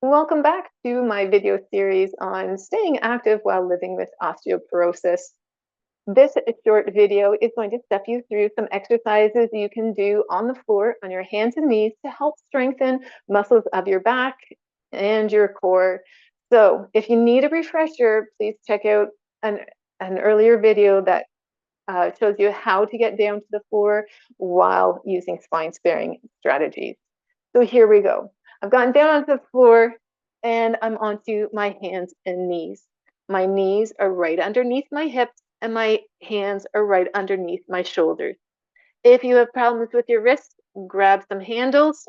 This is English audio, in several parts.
Welcome back to my video series on staying active while living with osteoporosis. This short video is going to step you through some exercises you can do on the floor on your hands and knees to help strengthen muscles of your back and your core. So if you need a refresher, please check out an earlier video that shows you how to get down to the floor while using spine-sparing strategies. So here we go. I've gotten down onto the floor and I'm onto my hands and knees. My knees are right underneath my hips and my hands are right underneath my shoulders. If you have problems with your wrists, grab some handles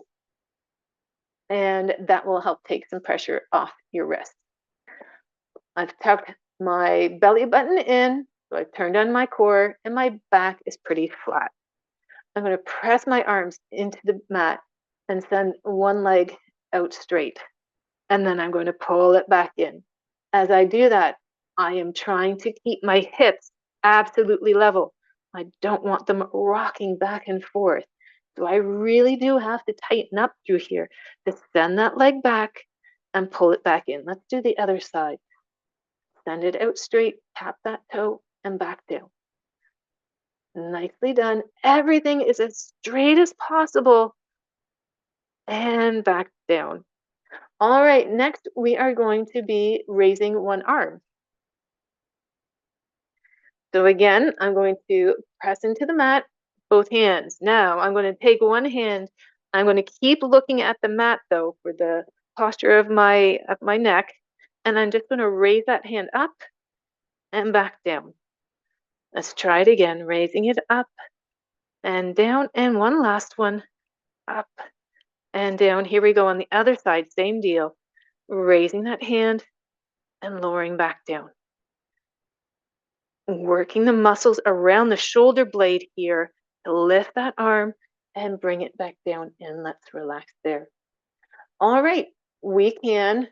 and that will help take some pressure off your wrist. I've tucked my belly button in, so I've turned on my core and my back is pretty flat. I'm going to press my arms into the mat and send one leg out straight. And then I'm going to pull it back in. As I do that, I am trying to keep my hips absolutely level. I don't want them rocking back and forth. So I really do have to tighten up through here to send that leg back and pull it back in. Let's do the other side. Send it out straight, tap that toe, and back down. Nicely done. Everything is as straight as possible and back down. All right, next we are going to be raising one arm. So again, I'm going to press into the mat, both hands. Now I'm going to take one hand. I'm going to keep looking at the mat though for the posture of my neck, and I'm just going to raise that hand up and back down. Let's try it again, raising it up and down, and one last one, up and down. Here we go on the other side, same deal. Raising that hand and lowering back down. Working the muscles around the shoulder blade here to lift that arm and bring it back down, and let's relax there. All right, we can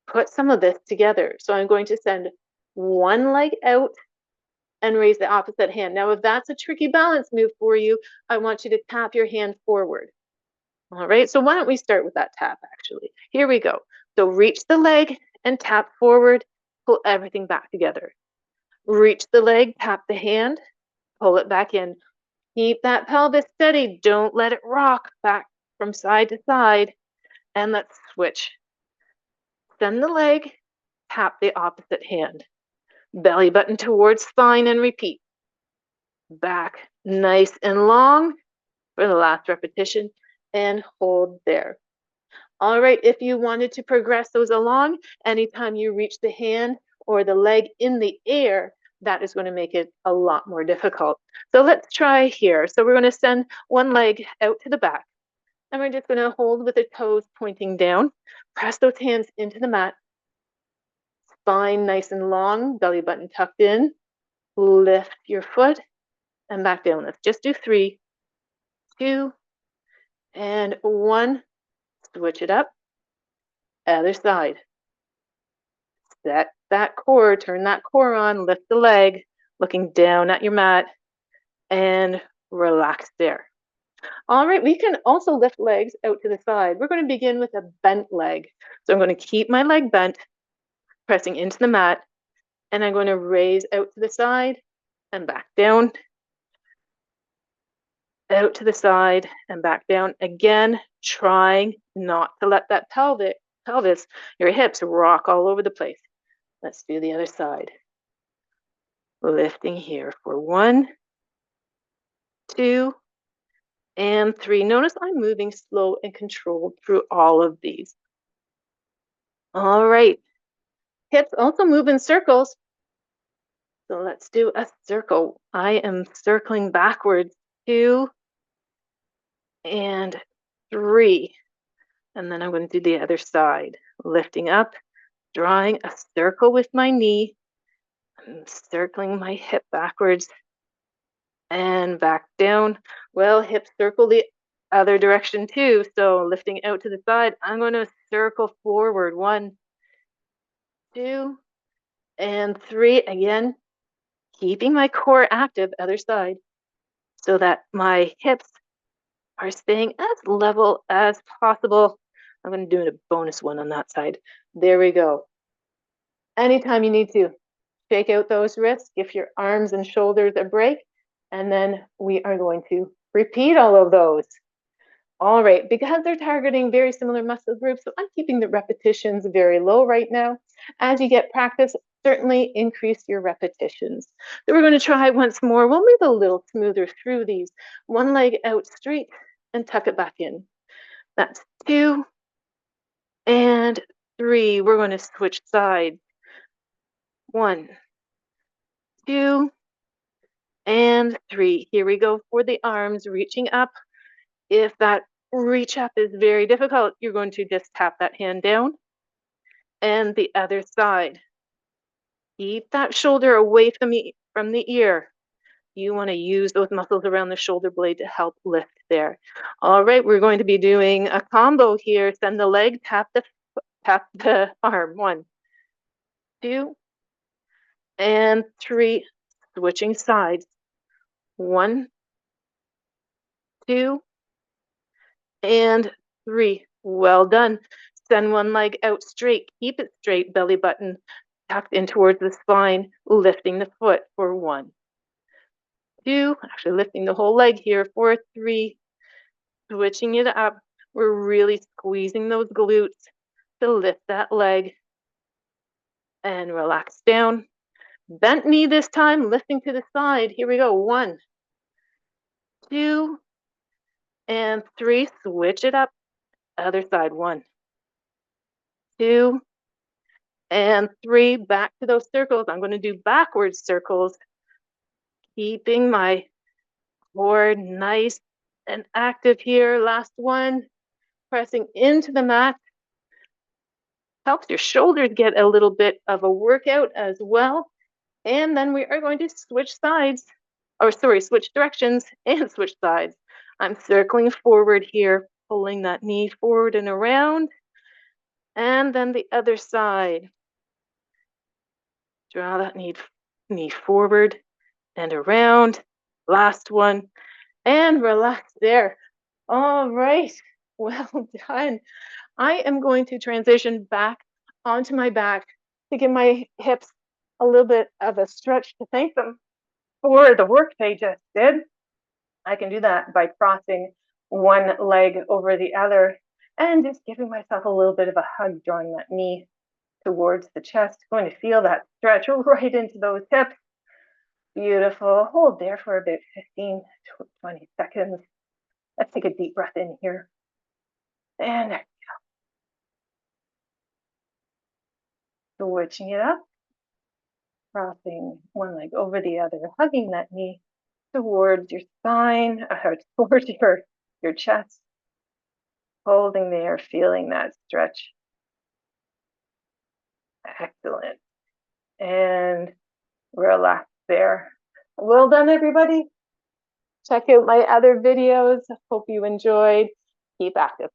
put some of this together. So I'm going to send one leg out and raise the opposite hand. Now, if that's a tricky balance move for you, I want you to tap your hand forward. All right, so why don't we start with that tap actually? Here we go. So reach the leg and tap forward, pull everything back together. Reach the leg, tap the hand, pull it back in. Keep that pelvis steady. Don't let it rock back from side to side. And let's switch. Send the leg, tap the opposite hand. Belly button towards spine and repeat. Back nice and long for the last repetition and hold there. All right, if you wanted to progress those along, anytime you reach the hand or the leg in the air, that is going to make it a lot more difficult. So let's try here. So we're going to send one leg out to the back, and we're just going to hold with the toes pointing down. Press those hands into the mat. Spine nice and long, belly button tucked in. Lift your foot and back down. Let's just do 3, 2, and 1. Switch it up. Other side. Set that core, turn that core on, lift the leg, looking down at your mat, and relax there. All right, we can also lift legs out to the side. We're going to begin with a bent leg. So I'm going to keep my leg bent, pressing into the mat, and I'm going to raise out to the side and back down, out to the side and back down. Again, trying not to let that pelvis, your hips rock all over the place. Let's do the other side. Lifting here for 1, 2, and 3. Notice I'm moving slow and controlled through all of these. All right. Hips also move in circles. So let's do a circle. I am circling backwards, 2 and 3. And then I'm going to do the other side. Lifting up, drawing a circle with my knee. I'm circling my hip backwards and back down. Well, hips circle the other direction too. So lifting out to the side, I'm going to circle forward. 1, 2, and 3. Again, keeping my core active, other side, so that my hips are staying as level as possible I'm going to do a bonus one on that side. There we go. Anytime you need to, shake out those wrists, give your arms and shoulders a break, and then we are going to repeat all of those. All right, because they're targeting very similar muscle groups, so I'm keeping the repetitions very low right now. As you get practice, certainly increase your repetitions. So we're going to try once more. We'll move a little smoother through these. One leg out straight and tuck it back in. That's 2 and 3. We're going to switch sides. 1, 2, and 3. Here we go for the arms, reaching up. If that reach up is very difficult, you're going to just tap that hand down. And the other side. Keep that shoulder away from the ear. You want to use those muscles around the shoulder blade to help lift there. All right, we're going to be doing a combo here. Send the leg, tap the arm. 1, 2, and 3. Switching sides. 1, 2, and 3. Well done. Send one leg out straight. Keep it straight, belly button tucked in towards the spine, lifting the foot for 1, 2, actually lifting the whole leg here for 3, switching it up. We're really squeezing those glutes to lift that leg and relax down. Bent knee this time, lifting to the side. Here we go. 1, 2, and 3. Switch it up. Other side. 1, 2, and 3. Back to those circles. I'm going to do backwards circles, keeping my core nice and active here. Last one. Pressing into the mat. Helps your shoulders get a little bit of a workout as well. And then we are going to switch sides, switch directions and switch sides. I'm circling forward here, pulling that knee forward and around. And then the other side. Draw that knee forward and around. Last one. And relax there. All right. Well done. I am going to transition back onto my back to give my hips a little bit of a stretch to thank them for the work they just did. I can do that by crossing one leg over the other and just giving myself a little bit of a hug, drawing that knee towards the chest. Going to feel that stretch right into those hips. Beautiful. Hold there for about 15 to 20 seconds. Let's take a deep breath in here. And switching it up. Crossing one leg over the other, hugging that knee towards your spine, towards your chest. Holding there, feeling that stretch. Excellent. And relax there. Well done, everybody. Check out my other videos. Hope you enjoyed. Keep active.